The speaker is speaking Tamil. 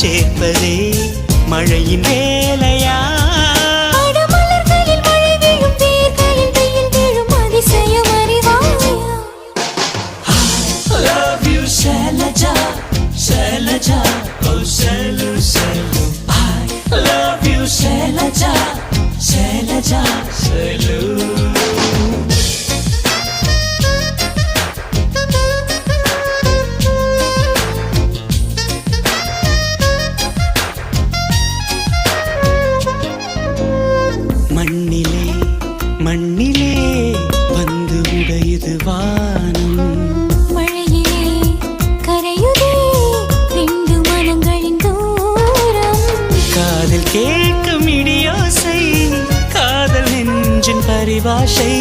சேர்ப்பதே மழையின் வேலையா? மலர்களில் மழை வீழும், வேர்களில் வெயில் வீழும், அதிசயம் அறிவாயா? I love you Shailaja, Shailaja, oh Shailu, Shailu. I love you Shailaja, Shailaja, Shailu. மண்ணிலே மண்ணிலே வந்து உடையுது வானம், மழையிலே கரையுதே ரெண்டு மனங்களின் தூரம். காதில் கேட்கும் இடியோசை, காதல் நெஞ்சின் பரிபாஷை.